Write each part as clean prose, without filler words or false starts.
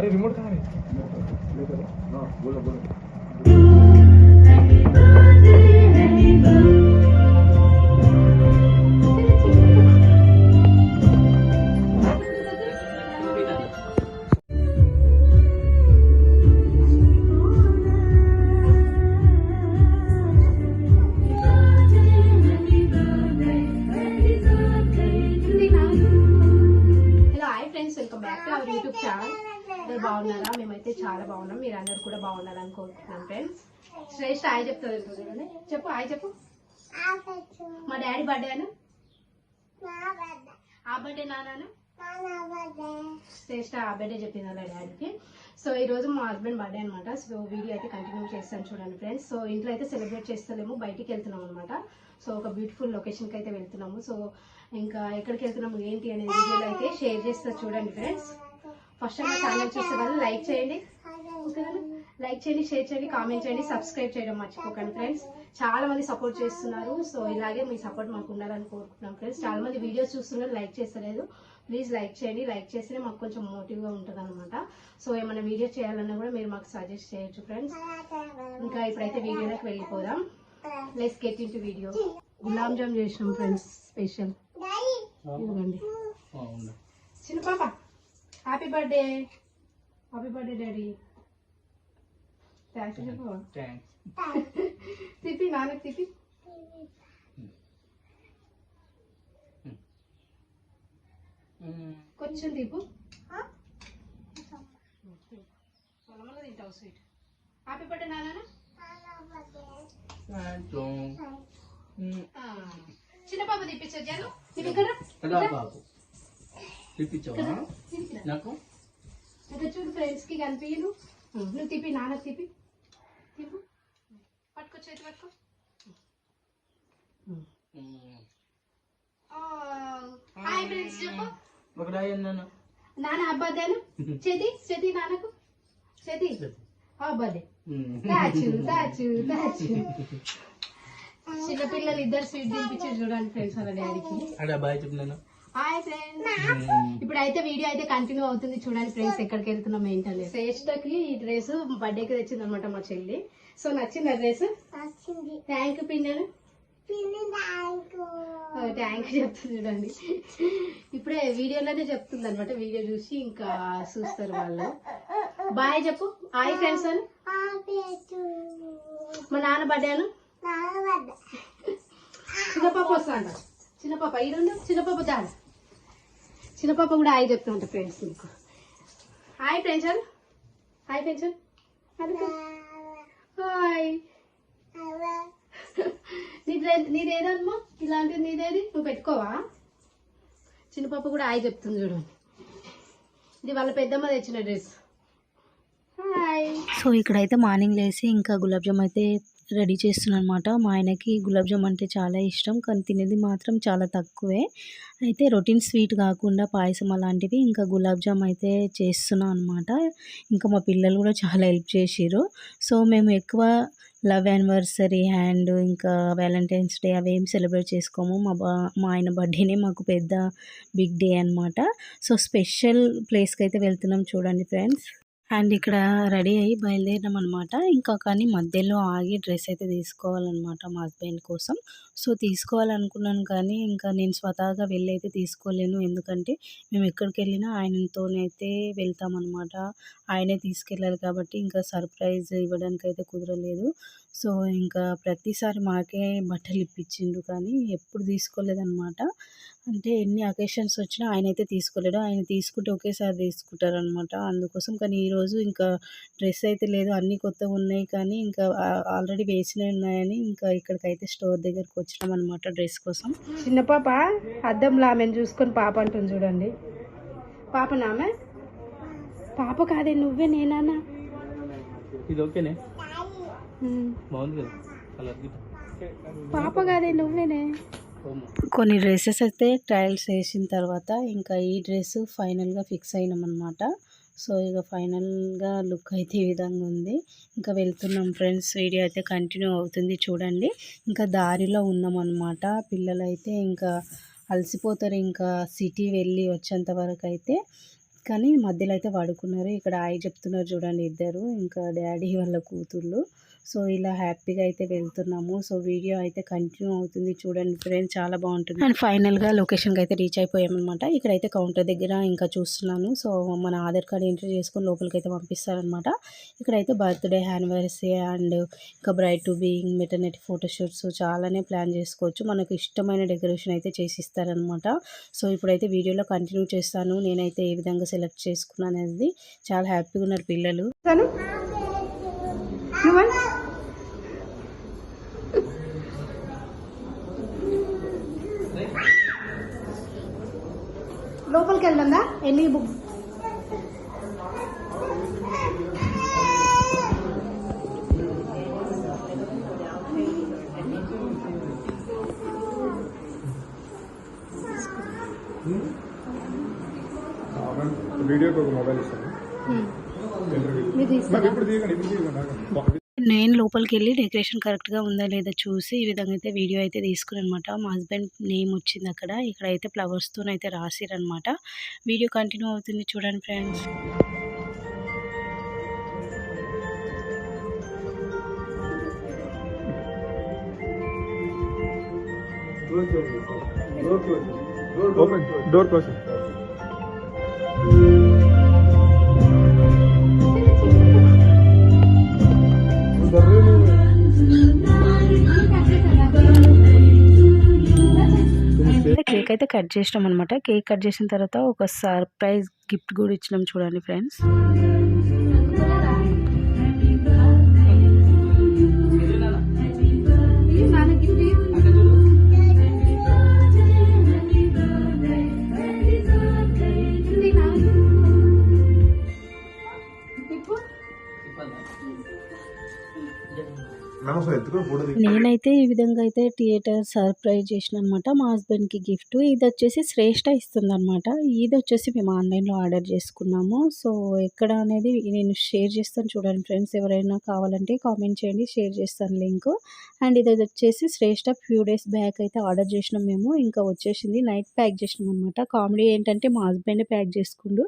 अरे रिमोट कहाँ है? हाँ बोलो बोलो. Welcome back to our YouTube channel. అందరు బాగున్నారా? మేమైతే చాలా బాగున్నాం. మీరు అందరు కూడా బాగున్నారని కోరుకుంటున్నాం ఫ్రెండ్స్. శ్రేష్ఠ హాయ్ చెప్తుంది చూడండి. చెప్పు హాయ్ చెప్పు. మా డాడీ బర్త్డే అను. ఆ బర్త్డే నాన్న శ్రేష్ఠ ఆ బర్త్డే చెప్పింది అలా డాడీకి. సో ఈ రోజు మా హస్బెండ్ బర్త్డే అనమాట. సో వీడియో అయితే కంటిన్యూ చేస్తాను చూడండి ఫ్రెండ్స్. సో ఇంట్లో అయితే సెలబ్రేట్ చేస్తలేము, బయటికి వెళ్తున్నాం అనమాట. సో ఒక బ్యూటిఫుల్ లొకేషన్కి అయితే వెళ్తున్నాము. సో ఇంకా ఎక్కడికి వెళ్తున్నాము ఏంటి అనేది వీడియోలో అయితే షేర్ చేస్తా చూడండి ఫ్రెండ్స్. ఫస్ట్ టైం మా ఛానల్ చూస్తే వాళ్ళు లైక్ చేయండి, ఓకేనా? లైక్ చేయండి, షేర్ చేయండి, కామెంట్ చేయండి, సబ్స్క్రైబ్ చేయడం మర్చిపోకండి ఫ్రెండ్స్. చాలా మంది సపోర్ట్ చేస్తున్నారు. సో ఇలాగే మీ సపోర్ట్ మాకు ఉండాలని కోరుకుంటున్నాం ఫ్రెండ్స్. చాలా మంది వీడియోస్ చూస్తున్నారు, లైక్ చేస్తలేదు. ప్లీజ్ లైక్ చేయండి. లైక్ చేస్తేనే మాకు కొంచెం మోటివ్గా ఉంటుంది అనమాట. సో ఏమైనా వీడియో చేయాలన్నా కూడా మీరు మాకు సజెస్ట్ చేయొచ్చు ఫ్రెండ్స్. ఇంకా ఇప్పుడైతే వీడియోలోకి వెళ్ళిపోదాం. Let's get in to video. Gulab jam చేసినాం ఫ్రెండ్స్, స్పెషల్. ఇదిగోండి చిన్న పాప. Happy birthday. Happy birthday daddy. Thanks చెప్పు. తిప్పి నాన్నకి తిప్పి. కొంచెం తిప్పు. పొలంలో తింటావు స్వీట్. హ్యాపీ బర్త్డే నాన్న. చిన్న పాప తిప్పించు జాను. చూడు ఫ్రెండ్స్ కి కనిపించను. నువ్వు తిప్పి నాన్న తిప్పి. తిప్పు. పట్టుకో చేతి పట్టుకో. హాయ్ ఫ్రెండ్స్ చెప్పు. నాన్న అబ్బాదేను. చేతి చేతి నాన్నకు చేతి అబ్బాదే. దాచు దాచు దాచు. చిన్నపిల్లలు ఇద్దరు స్వీట్ తినిపించారు చూడండి ఫ్రెండ్స్ వాళ్ళ డాడీకి. Hi friends. ఇప్పుడైతే వీడియో అయితే కంటిన్యూ అవుతుంది చూడండి ఫ్రెండ్స్. ఎక్కడికి వెళ్తున్నాం ఏంటంటే శ్రేష్ఠకి ఈ డ్రెస్ బర్త్డేకి తెచ్చింది అనమాట మా చెల్లి. సో నచ్చింది ఆ డ్రెస్? థ్యాంక్ యూ పిన్నలు. థ్యాంక్ యూ చెప్తుంది చూడండి. ఇప్పుడే వీడియోలోనే చెప్తుంది అనమాట. వీడియో చూసి ఇంకా చూస్తారు వాళ్ళు. బాయ్ చెప్పు. హాయ్ ఫ్రెండ్స్ అని. మా నాన్న బర్త్డే అను. చిన్నపాప వస్తా అంట. చిన్నపాప ఈరోజు చిన్నపాప దాని చిన్నపాప కూడా హాయ్ చెప్తా ఉంటా ఫ్రెండ్స్. మీకు హాయ్ ఫ్రెండ్స్ అని. హాయ్ ఫ్రెండ్స్ అని. హాయ్. నీదేదమ్మా ఇలాంటిది? నీదేది? నువ్వు పెట్టుకోవా? చిన్నపాప కూడా హాయ్ చెప్తుంది చూడండి. ఇది వాళ్ళ పెద్దమ్మ తెచ్చిన డ్రెస్. హాయ్. సో ఇక్కడైతే మార్నింగ్ లేసి ఇంకా గులాబ్ జామ్ అయితే రెడీ చేస్తున్నాను అనమాట. మా ఆయనకి గులాబ్ జామ్ అంటే చాలా ఇష్టం, కానీ తినేది మాత్రం చాలా తక్కువే. అయితే రొటీన్ స్వీట్ కాకుండా పాయసం అలాంటివి ఇంకా గులాబ్ జామ్ అయితే చేస్తున్నాను అనమాట. ఇంకా మా పిల్లలు కూడా చాలా హెల్ప్ చేసిర్రు. సో మేము ఎక్కువ లవ్ యానివర్సరీ అండ్ ఇంకా వ్యాలంటైన్స్ డే అవేం సెలబ్రేట్ చేసుకోము. మా ఆయన బర్త్డేనే మాకు పెద్ద బిగ్ డే అనమాట. సో స్పెషల్ ప్లేస్కి అయితే వెళ్తున్నాం చూడండి ఫ్రెండ్స్. అండ్ ఇక్కడ రెడీ అయ్యి బయలుదేరినాం అనమాట. ఇంకా కానీ మధ్యలో ఆగి డ్రెస్ అయితే తీసుకోవాలన్నమాట మా హస్బెండ్ కోసం. సో తీసుకోవాలనుకున్నాను కానీ ఇంకా నేను స్వతహాగా వెళ్ళి అయితే తీసుకోలేను. ఎందుకంటే మేము ఎక్కడికి వెళ్ళినా ఆయనతోనైతే వెళ్తామన్నమాట. ఆయనే తీసుకెళ్ళాలి కాబట్టి ఇంకా సర్ప్రైజ్ ఇవ్వడానికి అయితే కుదరలేదు. సో ఇంకా ప్రతిసారి మాకే బట్టలు ఇప్పించిండు కానీ ఎప్పుడు తీసుకోలేదన్నమాట. అంటే ఎన్ని అకేషన్స్ వచ్చినా ఆయన అయితే తీసుకోలేడు. ఆయన తీసుకుంటే ఒకేసారి తీసుకుంటారనమాట. అందుకోసం కానీ ఈరోజు ఇంకా డ్రెస్ అయితే లేదు, అన్నీ కొత్తగా ఉన్నాయి కానీ ఇంకా ఆల్రెడీ వేసినవి ఉన్నాయని ఇంకా ఇక్కడికైతే స్టోర్ దగ్గరికి వచ్చినాం అనమాట డ్రెస్ కోసం. చిన్న పాప అద్దంలో ఆమెను చూసుకొని పాప అంటుంది చూడండి. పాప నామె పాప కాదే నువ్వే నేనా? ఇది ఓకేనే పాప కాదే నువ్వేనే. కొన్ని డ్రెస్సెస్ అయితే ట్రయల్స్ వేసిన తర్వాత ఇంకా ఈ డ్రెస్ ఫైనల్గా ఫిక్స్ అయినాం అనమాట. సో ఇక ఫైనల్గా లుక్ అయితే ఈ విధంగా ఉంది. ఇంకా వెళ్తున్నాం ఫ్రెండ్స్. వీడియో అయితే కంటిన్యూ అవుతుంది చూడండి. ఇంకా దారిలో ఉన్నాం అనమాట. పిల్లలు అయితే ఇంకా అలసిపోతారు ఇంకా సిటీ వెళ్ళి వచ్చేంత వరకు అయితే. కానీ మధ్యలో అయితే పడుకున్నారు. ఇక్కడ హాయ్ చెప్తున్నారు చూడండి ఇద్దరు, ఇంకా డాడీ వాళ్ళ కూతుళ్ళు. సో ఇలా హ్యాపీగా అయితే వెళ్తున్నాము. సో వీడియో అయితే కంటిన్యూ అవుతుంది చూడండి ఫ్రెండ్స్, చాలా బాగుంటుంది. అండ్ ఫైనల్గా లొకేషన్కి అయితే రీచ్ అయిపోయామన్నమాట. ఇక్కడైతే కౌంటర్ దగ్గర ఇంకా చూస్తున్నాను. సో మన ఆధార్ కార్డ్ ఎంట్రీ చేసుకొని లోపలికి అయితే పంపిస్తారనమాట. ఇక్కడైతే బర్త్డే, యానివర్సరీ అండ్ ఇంకా bride to be, maternity photoshoots చాలానే ప్లాన్ చేసుకోవచ్చు. మనకు ఇష్టమైన డెకరేషన్ అయితే చేసి ఇస్తారనమాట. సో ఇప్పుడైతే వీడియోలో కంటిన్యూ చేస్తాను నేనైతే ఏ విధంగా సెలెక్ట్ చేసుకున్నాను అనేది. చాలా హ్యాపీగా ఉన్నారు పిల్లలు. లోపలికి వెళ్దా ఎన్ని బుక్ వీడియోకి ఒక మొబైల్ ఇస్తాను. ఇప్పుడు తీయకండి. నేను లోపలికి వెళ్ళి డెకరేషన్ కరెక్ట్గా ఉందా లేదా చూసి ఈ విధంగా అయితే వీడియో అయితే తీసుకుని అనమాట. మా హస్బెండ్ నేమ్ వచ్చింది అక్కడ. ఇక్కడైతే ఫ్లవర్స్తో అయితే రాసిరనమాట. వీడియో కంటిన్యూ అవుతుంది చూడండి ఫ్రెండ్స్. Door close. కేక్ అయితే కట్ చేసినాం అనమాట. కేక్ కట్ చేసిన తర్వాత ఒక సర్ప్రైజ్ గిఫ్ట్ కూడా ఇచ్చినాం చూడండి ఫ్రెండ్స్. నేనైతే ఈ విధంగా అయితే థియేటర్ సర్ప్రైజ్ చేసిన అనమాట మా హస్బెండ్కి గిఫ్ట్. ఇది వచ్చేసి శ్రేష్ఠ ఇస్తుంది అనమాట. ఇది వచ్చేసి మేము ఆన్లైన్లో ఆర్డర్ చేసుకున్నాము. సో ఎక్కడ అనేది నేను షేర్ చేస్తాను చూడండి ఫ్రెండ్స్. ఎవరైనా కావాలంటే కామెంట్ చేయండి, షేర్ చేస్తాను లింక్. అండ్ ఇది వచ్చేసి శ్రేష్ఠ ఫ్యూ డేస్ బ్యాక్ అయితే ఆర్డర్ చేసినాం మేము. ఇంకా వచ్చేసింది నైట్ ప్యాక్ చేసినాం అనమాట. కామెడీ ఏంటంటే మా హస్బెండ్ ప్యాక్ చేసుకుండు.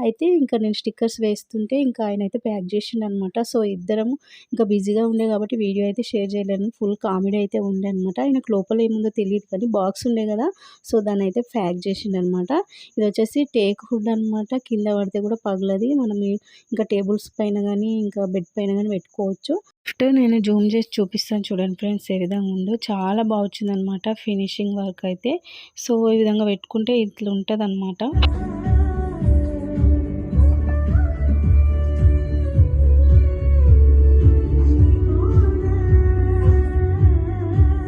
అయితే ఇంకా నేను స్టిక్కర్స్ వేస్తుంటే ఇంకా ఆయన అయితే ప్యాక్ చేసిండు అనమాట. సో ఇద్దరం ఇంకా బిజీగా ఉండే కాబట్టి వీడియో అయితే షేర్ చేయలేను. ఫుల్ కామెడీ అయితే ఉండే అనమాట. ఆయనకు లోపల ఏముందో తెలియదు కానీ బాక్స్ ఉండే కదా, సో దాన్ని అయితే ప్యాక్ చేసిండు అనమాట. ఇది వచ్చేసి టేక్ వుడ్ అనమాట. కింద పడితే కూడా పగలది. మనం ఇంకా టేబుల్స్ పైన కానీ ఇంకా బెడ్ పైన కానీ పెట్టుకోవచ్చు. ఫస్ట్ నేను జూమ్ చేసి చూపిస్తాను చూడండి ఫ్రెండ్స్ ఏ విధంగా ఉందో. చాలా బాగా వచ్చింది అనమాట ఫినిషింగ్ వర్క్ అయితే. సో ఈ విధంగా పెట్టుకుంటే ఇట్లా ఉంటుంది అనమాట.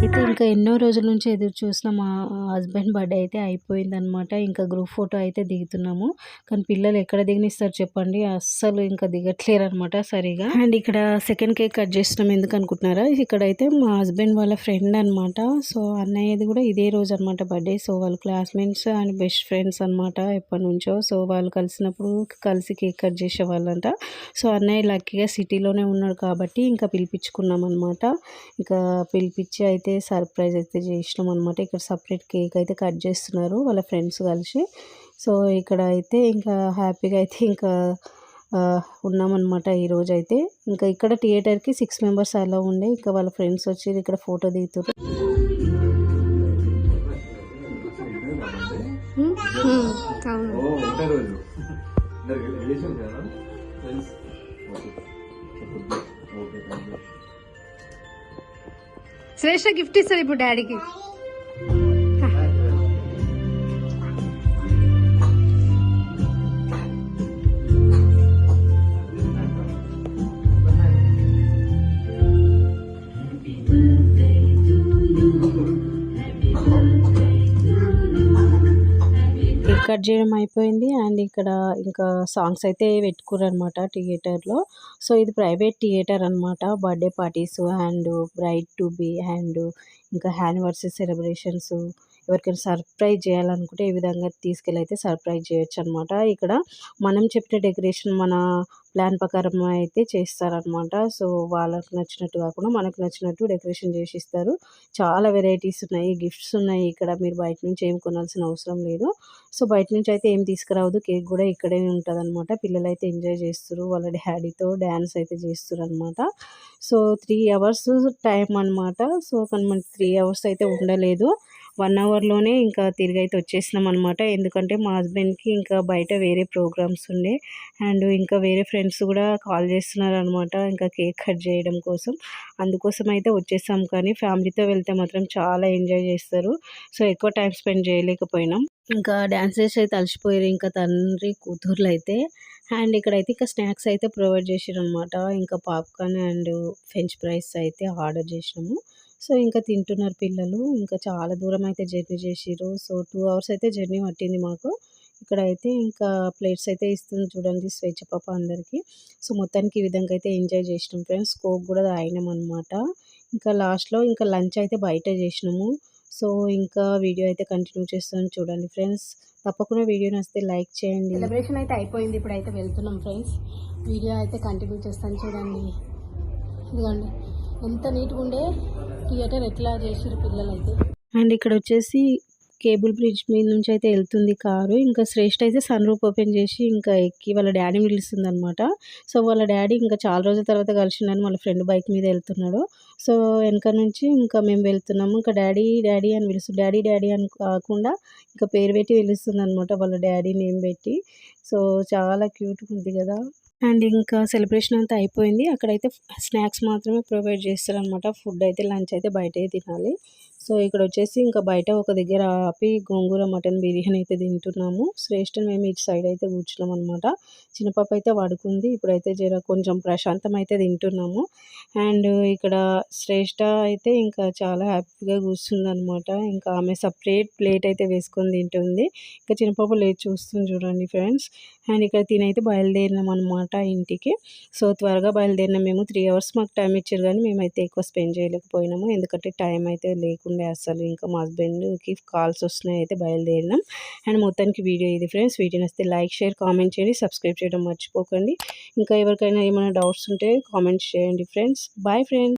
అయితే ఇంకా ఎన్నో రోజుల నుంచి ఎదురు చూసిన మా హస్బెండ్ బర్త్డే అయితే అయిపోయిందనమాట. ఇంకా గ్రూప్ ఫోటో అయితే దిగుతున్నాము. కానీ పిల్లలు ఎక్కడ దిగనిస్తారు చెప్పండి, అస్సలు ఇంకా దిగట్లేరు అనమాట సరిగా. అండ్ ఇక్కడ సెకండ్ కేక్ కట్ చేస్తున్నాం ఎందుకు అనుకుంటున్నారా, ఇక్కడైతే మా హస్బెండ్ వాళ్ళ ఫ్రెండ్ అనమాట. సో అన్నయ్యది కూడా ఇదే రోజు అనమాట బర్త్డే. సో వాళ్ళు క్లాస్మేట్స్ అండ్ బెస్ట్ ఫ్రెండ్స్ అనమాట ఎప్పటి నుంచో. సో వాళ్ళు కలిసినప్పుడు కలిసి కేక్ కట్ చేసేవాళ్ళంట. సో అన్నయ్య లక్కీగా సిటీలోనే ఉన్నాడు కాబట్టి ఇంకా పిలిపించుకున్నాం అనమాట. ఇంకా పిలిపించి అయితే సర్ప్రైజ్ అయితే చేసినాం అనమాట. ఇక్కడ సపరేట్ కేక్ అయితే కట్ చేస్తున్నారు వాళ్ళ ఫ్రెండ్స్ కలిసి. సో ఇక్కడ అయితే ఇంకా హ్యాపీగా అయితే ఇంకా ఉన్నామన్నమాట ఈరోజు అయితే. ఇంకా ఇక్కడ థియేటర్కి 6 మెంబర్స్ అలా ఉండే. ఇంకా వాళ్ళ ఫ్రెండ్స్ వచ్చి ఇక్కడ ఫోటో దిగుతారు. శ్రేష్ఠ గిఫ్ట్ ఇస్తారు ఇప్పుడు డాడీకి. కట్ చేయడం అయిపోయింది. అండ్ ఇక్కడ ఇంకా సాంగ్స్ అయితే పెట్టుకున్నారు అనమాట థియేటర్లో. సో ఇది ప్రైవేట్ థియేటర్ అనమాట. Birthday parties and bride to be and ఇంకా యానివర్సరీ సెలబ్రేషన్స్ ఎవరికైనా సర్ప్రైజ్ చేయాలనుకుంటే ఈ విధంగా తీసుకెళ్ళి అయితే సర్ప్రైజ్ చేయొచ్చు అనమాట. ఇక్కడ మనం చెప్పిన డెకరేషన్ మన ప్లాన్ ప్రకారం అయితే చేస్తారనమాట. సో వాళ్ళకి నచ్చినట్టు కాకుండా మనకు నచ్చినట్టు డెకరేషన్ చేసి ఇస్తారు. చాలా వెరైటీస్ ఉన్నాయి, గిఫ్ట్స్ ఉన్నాయి. ఇక్కడ మీరు బయట నుంచి ఏం కొనాల్సిన అవసరం లేదు. సో బయట నుంచి అయితే ఏం తీసుకురావద్దు. కేక్ కూడా ఇక్కడే ఉంటుందన్నమాట. పిల్లలైతే ఎంజాయ్ చేస్తుర్రు. వాళ్ళ డ్యాడీతో డ్యాన్స్ అయితే చేస్తుర్రనమాట. సో 3 అవర్స్ టైం అనమాట. సో కానీ మనకి 3 అవర్స్ అయితే ఉండలేదు. 1 అవర్‌లోనే ఇంకా తిరిగైతే వచ్చేసినాం అనమాట. ఎందుకంటే మా హస్బెండ్‌కి ఇంకా బయట వేరే ప్రోగ్రామ్స్ ఉండే. అండ్ ఇంకా వేరే ఫ్రెండ్స్ కూడా కాల్ చేస్తున్నారనమాట. ఇంకా కేక్ కట్ చేయడం కోసం. అందుకోసం అయితే వచ్చేసాం. కానీ ఫ్యామిలీతో వెళ్తే మాత్రం చాలా ఎంజాయ్ చేస్తారు. సో ఎక్కువ టైం స్పెండ్ చేయలేకపోయినాం. ఇంకా డాన్స్ చేసి అయితే అలసిపోయారు ఇంకా తండ్రి కూతుర్లయితే. అండ్ ఇక్కడైతే ఇంకా స్నాక్స్ అయితే ప్రొవైడ్ చేసిరనమాట. ఇంకా పాప్కార్న్ అండ్ ఫ్రెంచ్ ఫ్రైస్ అయితే ఆర్డర్ చేసినాము. సో ఇంకా తింటున్నారు పిల్లలు. ఇంకా చాలా దూరం అయితే జర్నీ చేసిర్రు. సో 2 అవర్స్ అయితే జర్నీ పట్టింది మాకు. ఇక్కడైతే ఇంకా ప్లేట్స్ అయితే ఇస్తుంది చూడండి స్వేచ్ఛ పాప అందరికీ. సో మొత్తానికి ఈ విధంగా అయితే ఎంజాయ్ చేసినాం ఫ్రెండ్స్. కోక్ కూడా తాగినాం అనమాట. ఇంకా లాస్ట్‌లో ఇంకా లంచ్ అయితే బయట చేసినాము. సో ఇంకా వీడియో అయితే కంటిన్యూ చేస్తాను చూడండి ఫ్రెండ్స్. తప్పకుండా వీడియో నచ్చితే లైక్ చేయండి. సెలబ్రేషన్ అయితే అయిపోయింది. ఇప్పుడైతే వెళ్తున్నాం ఫ్రెండ్స్. వీడియో అయితే కంటిన్యూ చేస్తాను చూడండి. ఇదిగోండి ఎంత నీట్గా ఉండే థియేటర్ ఎట్లా చేసిర్రు పిల్లలైతే. అండ్ ఇక్కడ వచ్చేసి కేబుల్ బ్రిడ్జ్ మీద నుంచి అయితే వెళ్తుంది కారు. ఇంకా శ్రేష్ఠ అయితే సన్ రూఫ్ ఓపెన్ చేసి ఇంకా ఎక్కి వాళ్ళ డాడీని పిలుస్తుందనమాట. సో వాళ్ళ డాడీ ఇంకా చాలా రోజుల తర్వాత కలిసిండని వాళ్ళ ఫ్రెండ్ బైక్ మీద వెళ్తున్నాడు. సో వెనక నుంచి ఇంకా మేము వెళ్తున్నాము. ఇంకా డాడీ డాడీ అని పిలుస్తుంది. డాడీ డాడీ అని కాకుండా ఇంకా పేరు పెట్టి పిలుస్తుందనమాట వాళ్ళ డాడీ నేమ్ పెట్టి. సో చాలా క్యూట్‌గా ఉంది కదా. అండ్ ఇంకా సెలబ్రేషన్ అంతా అయిపోయింది. అక్కడైతే స్నాక్స్ మాత్రమే ప్రొవైడ్ చేస్తారనమాట. ఫుడ్ అయితే లంచ్ అయితే బయటే తినాలి. సో ఇక్కడ వచ్చేసి ఇంకా బయట ఒక దగ్గర ఆపి గోంగూర మటన్ బిర్యానీ అయితే తింటున్నాము. శ్రేష్ఠ మేము ఇటు సైడ్ అయితే కూర్చున్నాం అనమాట. చిన్న పాప అయితే పడుకుంది. ఇప్పుడైతే కొంచెం ప్రశాంతం అయితే తింటున్నాము. అండ్ ఇక్కడ శ్రేష్ఠ అయితే ఇంకా చాలా హ్యాపీగా కూర్చుందనమాట. ఇంకా ఆమె సపరేట్ ప్లేట్ అయితే వేసుకొని తింటుంది. ఇంకా చిన్న పాప లేచి చూస్తుంది చూడండి ఫ్రెండ్స్. అండ్ ఇక్కడ తినైతే బయలుదేరినాం అనమాట ఇంటికి. సో త్వరగా బయలుదేరినాం మేము. 3 అవర్స్ మాకు టైం ఇచ్చారు కానీ మేమైతే ఎక్కువ స్పెండ్ చేయలేకపోయినాము. ఎందుకంటే టైం అయితే లేకుండే అసలు. ఇంకా మా హస్బెండ్కి కాల్స్ వస్తున్నాయి అయితే బయలుదేరినాం. అండ్ మొత్తానికి వీడియో ఇది ఫ్రెండ్స్. వీడియో నచ్చితే లైక్ షేర్ కామెంట్ చేయండి. సబ్స్క్రైబ్ చేయడం మర్చిపోకండి. ఇంకా ఎవరికైనా ఏమైనా డౌట్స్ ఉంటే కామెంట్స్ చేయండి ఫ్రెండ్స్. Bye friends.